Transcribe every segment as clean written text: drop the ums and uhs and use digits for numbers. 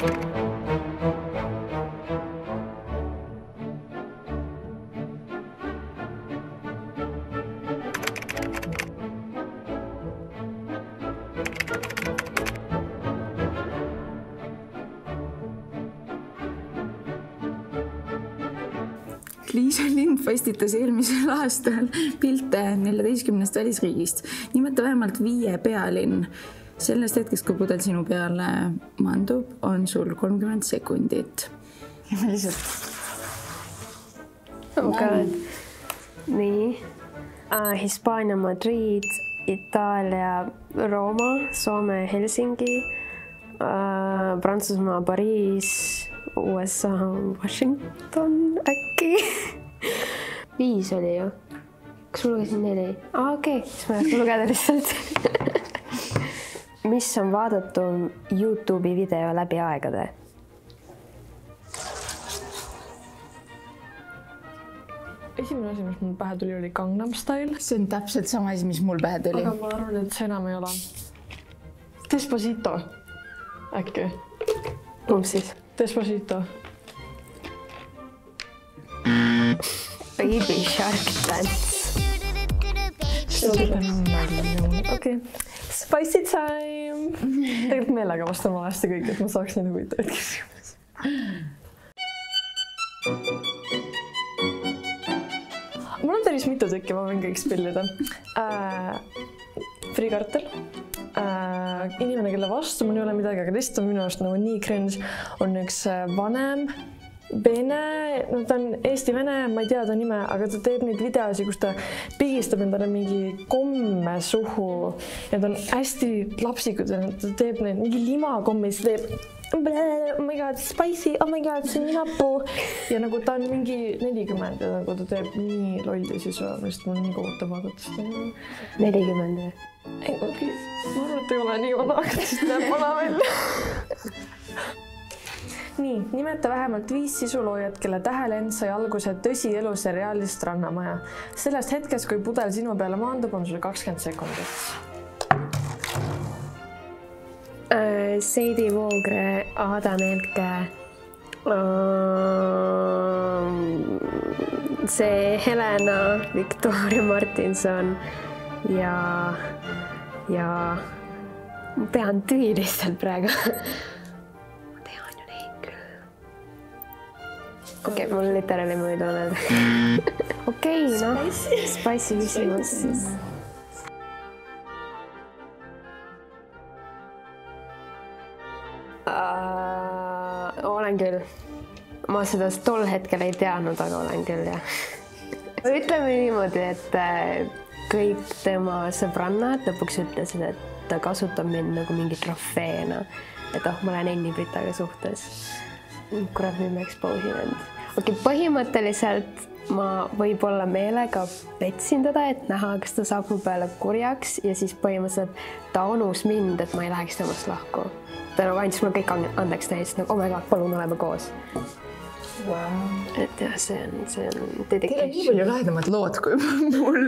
Liisa Lind postitas eelmisel aastal pilte 14 välisriigist. Nimeta vähemalt 5 pealinn. Sellest hetkest, kui pudel sinu peale maandub, on sul 30 sekundit. Ja ma lihtsalt... Nii. Hispaania Madrid, Itaalia Rooma, Soome Helsingi, Prantsusmaa Pariis, USA Washington äkki. 5 oli ju. Kas ma lugesin 4? Okei, siis ma jätku lugeda lihtsalt. Mis on vaadatum YouTube'i video läbi aegade? Esimene asi, mis mul pähe tuli, oli Gangnam Style. See on täpselt sama asi, mis mul pähe tuli. Aga ma arvan, et see enam ei ole. Despacito. Äkki. Kumb siis? Despacito. Baby Shark Dance. Okei. Spicy time! Tegelikult meelega vastan valesti kõik, et ma saaks neid huvitavaid küsimusi. Mul on päris mitu tükki, ma võin kõik spillida. Friikartel. Inimene, kelle vastu mul ei ole midagi, aga lihtsalt on minu arust nagu nii cringe, on üks vanem vene, no ta on Eesti-vene, ma ei tea ta nime, aga ta teeb neid videosi, kus ta pigistab endale mingi komme suhu ja ta on hästi lapsikud ja ta teeb neid mingi limakommi, siis teeb oh my god, spicy, oh my god, see on nii näpu ja nagu ta on mingi 40 ja nagu ta teeb nii lolli siis lihtsalt mul nii kohutav vaadata seda. 40 või? Ei, okei, ma arvan, et ei ole nii vana, aga siis näeb vana välja. Nii, nimeta vähemalt 5 sisuloojat, kelle tähelend sai alguse tõsielu seriaalist Rannamaja. Sellest hetkest, kui pudel sinu peale maandub, on sul 20 sekundit. Seidi Voogre, Aada Nelke, see Helena, Victoria Martinson ja ma pean tühi lihtsalt praegu. Ma tean ju neid küll. Okei, mul literaali ma ei tule. Okei, noh. Spicy küsimus siis. Olen küll. Ma seda tol hetkel ei teadnud, aga olen küll, jah. Ütleme niimoodi, et kõik tema sõbrannad lõpuks ütlesid, et ta kasutab mind nagu mingi trofeena. Et ma olen Enni Britaga suhtes. Kurat, nüüd ma exposin end. Okei, põhimõtteliselt ma võib-olla meelega petsin teda, et näha, kas ta saab mu peale kurjaks ja siis põhimõtteliselt ta onus mind, et ma ei läheks temast lahku. Ta nagu andis mulle kõik andeks täis, nagu oh my god, palun oleme koos. Wow. Et jah, see on dedication. Teil on nii palju lahedamad lood kui mul.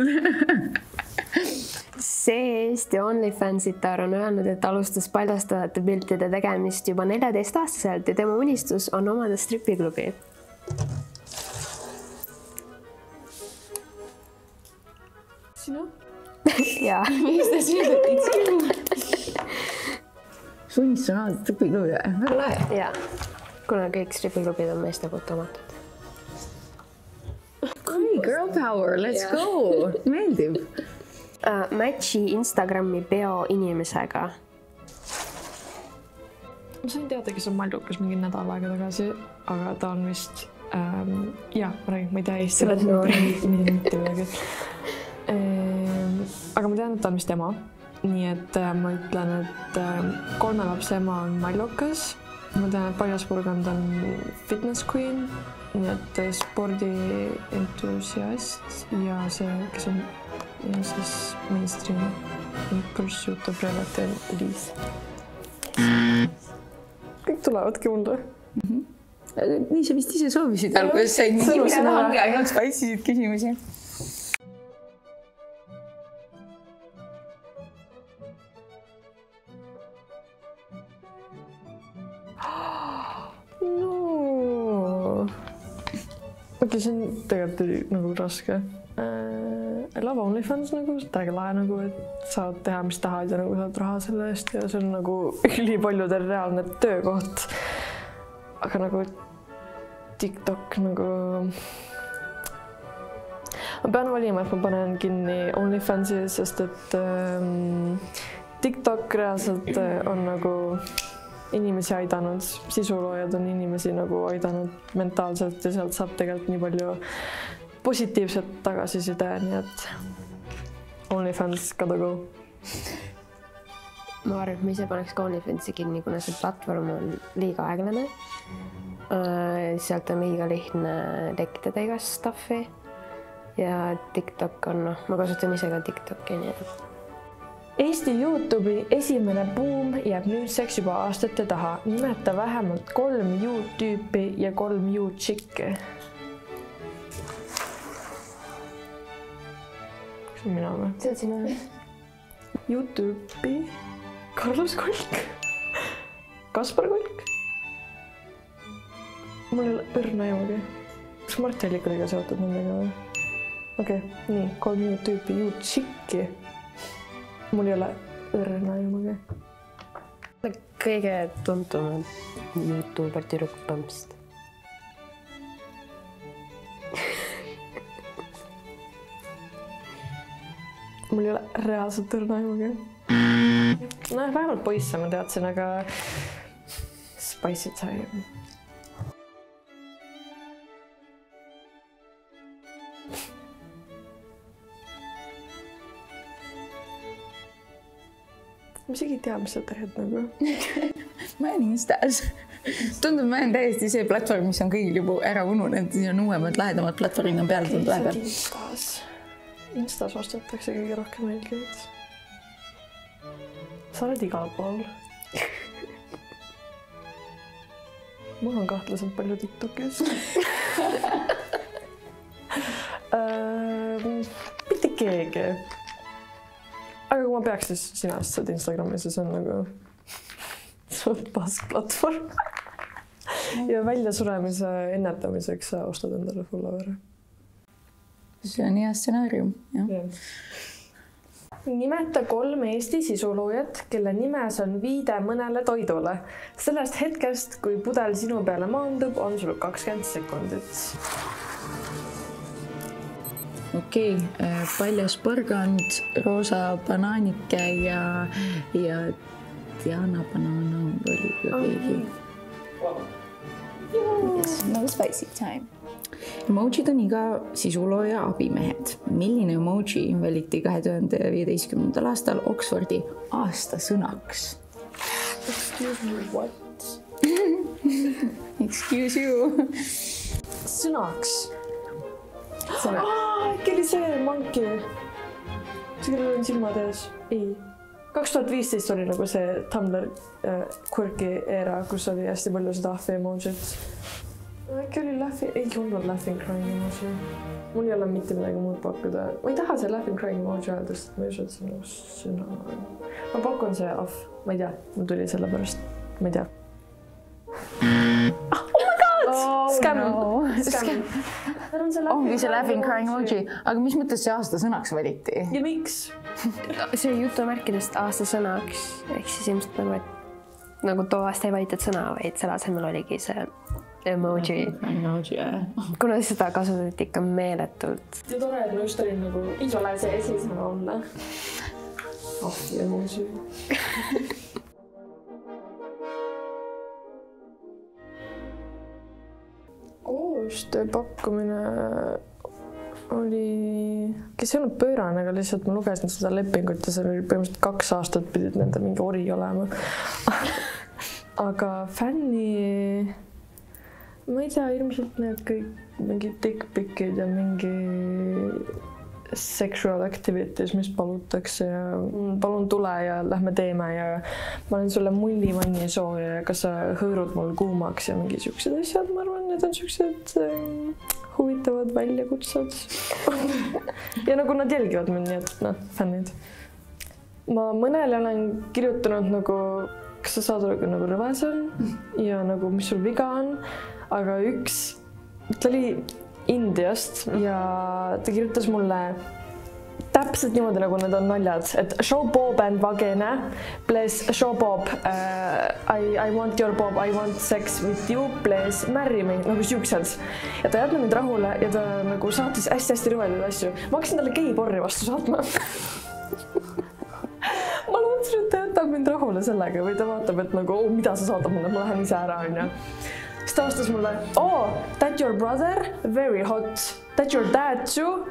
See Eesti OnlyFansitar on öelnud, et alustas paljastavate piltide tegemist juba 14-aastaselt ja tema unistus on omada stripiklubi. Sinu? Jaa. Mis ta sinu? Sunnist on alati stripiklubi, väga lahe. Jaa, kuna kõik stripiklubid on meeste poolt omatud. Girl power, let's go! Meeldib. Matchi Instagrami peo inimesega. Ma sain teada, kes on Mallukas mingi nädal aega tagasi, aga ta on vist... Jah, ma räägin, ma ei tea Eesti. Sa oled noor. Mitte midagi. Aga ma tean, et ta on vist ema. Nii et ma ütlen, et 3 lapse ema on Mallukas. Ma tean, et Paljasburgand on fitness queen. Nii et spordientusiast ja see, kes on siis mainstream pursuit of reality Liis. Kõik tulevadki mulle. Nii sa vist ise soovisid alguses said nii hange ainult spicysid küsimusi. mõtlesin, tegelikult oli nagu raske. I love OnlyFans nagu, täiega lahe nagu, et saad teha, mis tahad ja nagu saad raha selle eest ja see on nagu ülipaljudel reaalne töökoht. Aga nagu TikTok nagu... Ma pean valima, et ma panen kinni OnlyFansi, sest et TikTok reaalselt on nagu inimesi aidanud, sisuloojad on inimesi nagu aidanud mentaalselt ja sealt saab tegelikult nii palju positiivset tagasiside, nii et OnlyFans gotta go. Ma arvan, et ma ise paneks ka OnlyFansi kinni, kuna see platvorm on liiga aeglane. Sealt on liiga lihtne tekitada igast stuffi ja TikTok on, ma kasutan ise ka TikToki, nii et Eesti YouTube'i esimene buum jääb nüüdseks juba aastate taha. Nimeta vähemalt 3 YouTube-tüüpi ja 3 YouTube-tšikki. Kas on mina või? see on sinu YouTube'i Carlos Kolk, Kaspar Kolk. Mul ei ole õrna aimugi. Kas Mart Hellik oli ka seotud nendega või? Okei, nii, 3 YouTube-tüüpi YouTube-tšikki. Mul ei ole õrna aimugi. Kõige tuntum YouTuber tüdruk Pampst. Mul ei ole reaalselt õrna aimugi. No, vähemalt poisse ma teadsin, aga Spicy Time. Ma isegi ei tea, mis sa teed nagu. Ma olen Instas. Tundub, ma olen täiesti see platvorm, mis on kõigil juba ära ununenud. Siin on uuemad, lahedamad platvormid on peale tulnud vahepeal. Instas ostetakse kõige rohkem jälgijaid. Sa oled igal pool. Mul on kahtlaselt palju TikTokis. Mitte keegi. Aga kui ma peaks, siis sina ostad Instagramis ja see on nagu suht pask platvorm. Ja väljasuremise ennetamiseks sa ostad endale follower'e. See on hea stsenaarium, jah. Nimeta 3 Eesti sisuloojat, kelle nimes on viide mõnele toidule. Sellest hetkest, kui pudel sinu peale maandub, on sul 20 sekundit. Okei, Paljas porgand, Roosa banaanike ja Diana Banana oli ka keegi. Yes, no spicy time. Emojid on iga sisulooja abimehed. Milline emoji valiti 2015. aastal Oxfordi aastasõnaks? Excuse me, what? Excuse you. Sõnaks. Äkki oli see manki. See kellel on silmad ees. Ei. 2015 oli nagu see Tumblr quirky era, kus oli hästi palju seda ahvi emojit. Äkki oli ei olnud laughing crying emoji. Mul ei ole mitte midagi muud pakkuda. Ma ei taha see laughing crying emoji öelda, sest ma ei usu, et see on nagu sõna. Ma pakun see ahv. Ma ei tea, mul tuli selle pärast. Ma ei tea. Oh my god! Scam! Ongi see laughing crying emoji, aga mis mõttes see aastasõnaks valiti? Ja miks? See jutumärkidest aastasõnaks, ehk siis ilmselt nagu, et nagu too aasta ei valitud sõna, vaid selle asemel oligi see emoji. Kuna seda kasutati ikka meeletult. Ja tore, et ma just olin nagu igale see esisena olla. Ahvi emoji. Koostöö pakkumine oli, kes ei olnud pöörane, aga lihtsalt ma lugesin seda lepingut ja see oli põhimõtteliselt 2 aastat pidid nende mingi ori olema. Aga fänni, ma ei tea, ilmselt need kõik mingi dickpicid ja mingi sexual activities, mis palutakse ja palun tule ja lähme teeme ja ma olen sulle mullivanni sooja ja kas sa hõõrud mul kuumaks ja mingi siuksed asjad, ma arvan, need on siuksed huvitavad väljakutsed. Ja nagu nad jälgivad mind, nii et fännid. Ma mõnele olen kirjutanud nagu, kas sa saad aru, nagu rõves on ja nagu mis sul viga on, aga üks, ta oli Indiast ja ta kirjutas mulle täpselt niimoodi, nagu need on naljad, et show Bob and Vagene, please show Bob, I want your Bob, I want sex with you, please marry me, nagu siuksed. Ja ta jätnud mind rahule ja ta nagu saatis hästi rõvedaid asju. Ma hakkasin talle geiporri vastu saatma. Ma lootsin, et ta jätab mind rahule sellega või ta vaatab, et nagu, mida sa saadab mulle, ma lähen ise ära, onju. Siis ta vastas mulle, oh, that your brother, very hot. That your dad too?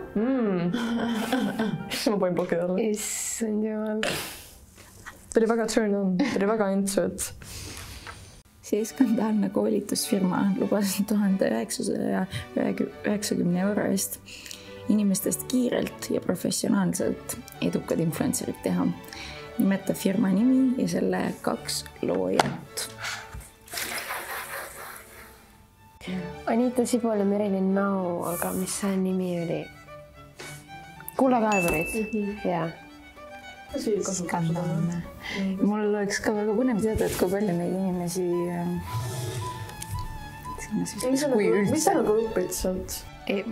Siis ma panin blokid alla. Issand jumal. Ta oli väga turn on, ta oli väga into it. See skandaalne koolitusfirma lubas 1990 euro eest inimestest kiirelt ja professionaalselt edukad influencerid teha. Nimeta firma nimi ja selle 2 loojat. Anita Sibol ja Merilin Nau, aga mis see nimi oli? Kullakaevurid? Jaa. Skandaalne. Mul oleks ka väga põnev teada, et kui palju neid inimesi... Mis sa nagu õpid sealt?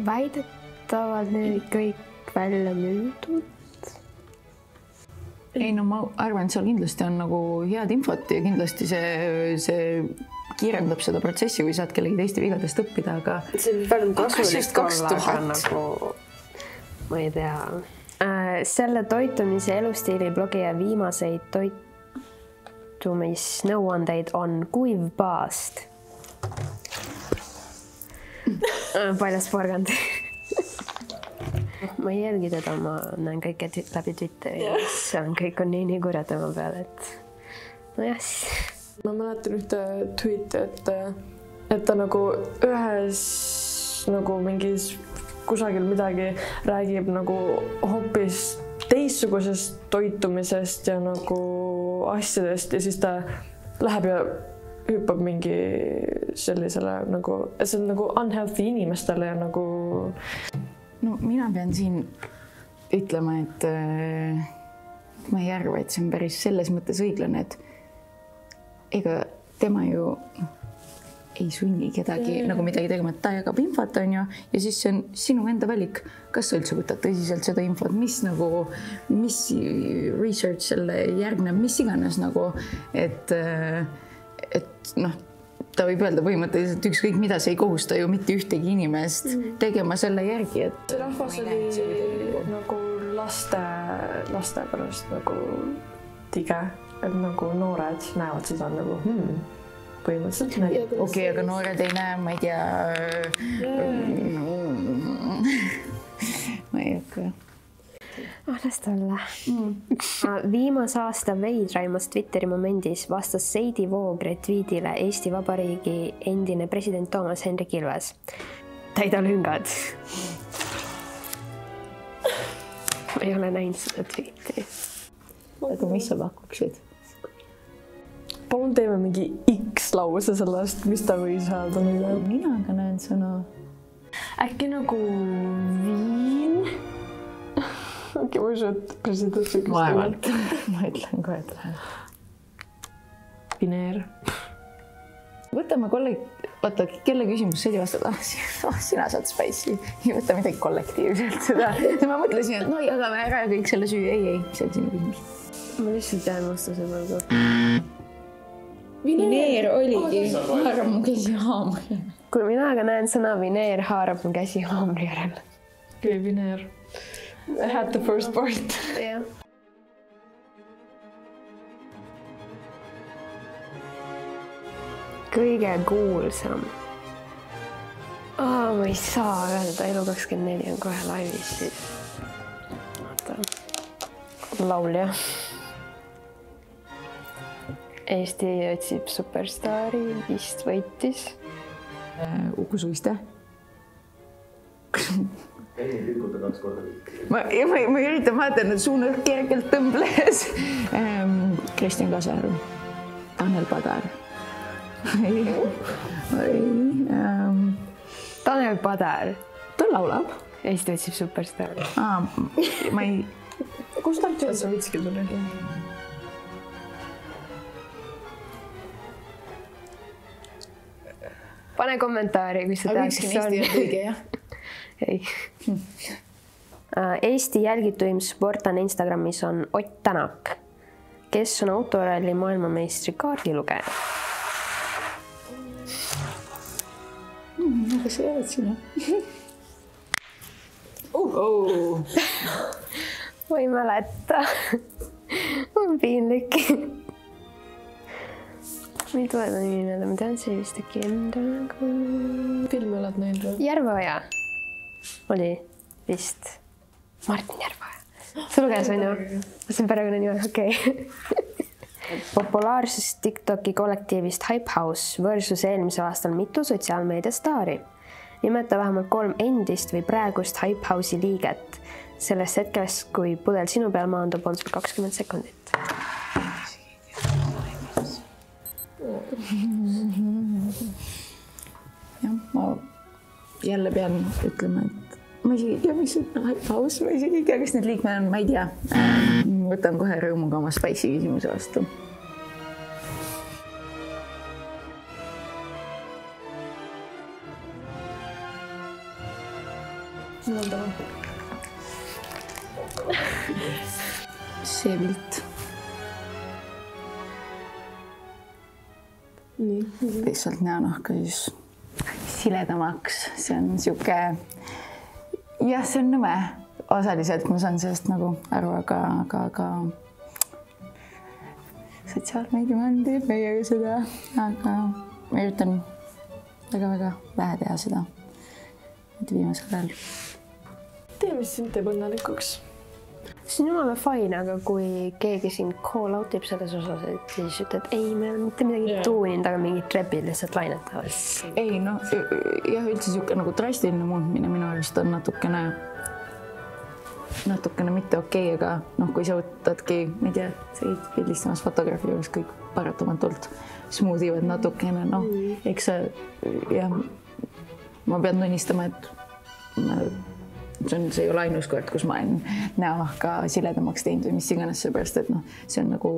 Väidetavalt need kõik välja müüdud. Ei, no ma arvan, et seal kindlasti on nagu head infot ja kindlasti see kiirendab seda protsessi, kui saad kellegi teiste vigadest õppida, aga... See on väga kasulik olla, aga nagu... Ma ei tea. Selle toitumise elustiili blogija viimaseid toitumisnõuandeid on kuiv paast. Paljas porgand. Ma ei jälgi teda, ma näen kõike läbi Twitteri. Seal kõik on nii kurjad tema peale, et... No jah, siis... Ma mäletan ühte tweeti, et ta nagu ühes nagu mingis kusagil midagi räägib nagu hoopis teistsugusest toitumisest ja nagu asjadest ja siis ta läheb ja hüppab mingi sellisele nagu, see on nagu unhealthy inimestele ja nagu... No mina pean siin ütlema, et ma ei arva, et see on päris selles mõttes õiglane, et ega tema ju ei sunni kedagi nagu midagi tegema, et ta jagab infot, on ju, ja siis see on sinu enda valik, kas sa üldse võtad tõsiselt seda infot, mis research selle järgneb, mis iganes nagu, et noh, ta võib öelda põhimõtteliselt ükskõik mida, see ei kohusta ju mitte ühtegi inimest tegema selle järgi, et... Rahvas oli nagu laste pärast nagu tige. Et nagu noored näevad seda nagu põhimõtteliselt näeb. Okei, aga noored ei näe, ma ei tea... Ma ei hakka. Las ta olla. Viimase aasta veidraimas Twitteri momendis vastas Seidi Voog retweetile Eesti Vabariigi endine president Toomas Hendrik Ilves. Täida lüngad. Ma ei ole näinud seda tweeti. Aga mis sa pakuksid? Palun teeme mingi X lause sellest, mis ta võis öelda. Mina ka näen sõna. Äkki nagu viin? Äkki ma usu, et president ütleb. Vaevalt. Ma ütlen kohe, et läheb. Vineer. Võtame Oota, kelle küsimus see oli vastata? Sina saad Spice'i. Ei võta midagi kollektiivselt seda. Ma mõtlesin, et no jagame ära ja kõik selle süü. Ei, see on sinu küsimus. Ma lihtsalt jään vastuse praegu. Vineer oligi. Haarab mu käsi haamri. Kui mina aga näen sõna vineer, haarab mu käsi haamri järel. Okay, vineer. I had the first part. Jah. Kõige kuulsam. Ma ei saa öelda, Elu24 on kohe laivis siis. Laulja. Eesti otsib superstaari, vist võitis. Uku Suiste. Käin pilkuta 2 korda. Ma üritan vaadata, et suunud kergelt tõmbles. Kristjan Kasaru. Tanel Padar. Tanel Padar. Ta laulab. Eesti otsib superstaari. Ma ei... Kus ta üldse vitski tuli? Pane kommentaari, kui sa tead, kes on. Õige, jah. ei. Eesti jälgituim sportlane Instagramis on Ott Tänak, kes on autoralli maailmameistri kaardilugeja. Kas sa oled sinu? Ma ei mäleta. On piinlik. Ma ei tule ta nimi meelde, ma tean see vist äkki enda nagu... Filmi oled näinud või? Järveoja oli vist Martin Järveoja. Sa luges on ju? See on perekonna nime, okei. Populaarsest TikToki kollektiivist Hype House versus eelmisel aastal mitu sotsiaalmeedia staari. Nimeta vähemalt 3 endist või praegust Hype House'i liiget. Sellest hetkest, kui pudel sinu peal maandub, on sul 20 sekundit. Jah, ma jälle pean ütlema, et ma isegi ei tea, mis on Hype House, ma isegi ei tea, kes need liikmed on, ma ei tea. Võtan kohe rõõmuga oma Spice'i küsimuse vastu. See pilt. Lihtsalt näonahka siis siledamaks. See on siuke... Jah, see on nõme. Osaliselt ma saan sellest nagu aru, aga sotsiaalmeediamänd teeb meiega seda, aga ma üritan väga-väga vähe teha seda. Et viimasel ajal. Tee, mis sind teeb õnnelikuks? See on jumala fine, aga kui keegi sind call outib selles osas, et siis ütled, ei, me ei ole mitte midagi tuuninud, aga mingid trepid lihtsalt lainetavad. Ei, no jah, üldse siuke nagu drastiline muutmine minu arust on natukene mitte okei, aga noh, kui sa võtadki, ma ei tea, sa ei pildistamas fotograafi juures kõik paratamatult smoothivad natukene, noh, eks sa, jah, ma pean tunnistama, et see ei ole ainus kord, kus ma olen näohka siledamaks teinud või mis iganes, seepärast, et noh, see on nagu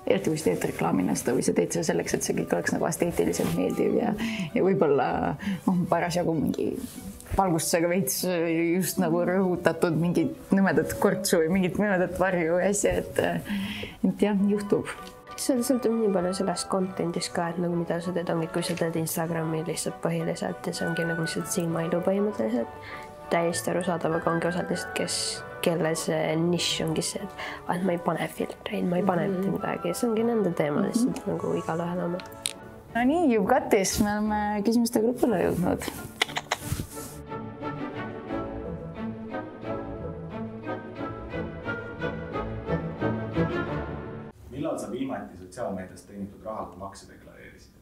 eriti kui sa teed reklaaminasta või sa teed seda selleks, et see kõik oleks nagu esteetiliselt meeldiv ja võib-olla parasjagu mingi valgustusega veits just nagu rõhutatud mingit nõmedat kortsu või mingit nõmedat varju või asja, et jah, juhtub. See sõltub nii palju sellest contentist ka, et nagu mida sa teed, ongi, kui sa teed Instagrami lihtsalt põhiliselt ja see ongi nagu lihtsalt silmailu põhimõtteliselt täiesti arusaadav, aga ongi osad lihtsalt, kelle see nišš ongi see, et ma ei pane filtreid, ma ei pane mitte midagi. See ongi nende teema lihtsalt nagu igal ühel oma. No nii, you've got this. Me oleme küsimuste grupile jõudnud. Millal sa viimati sotsiaalmeediast teenitud rahalt makse deklareerisid?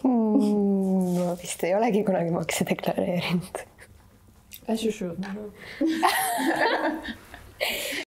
Ma vist ei olegi kunagi makse deklareerinud. As you should.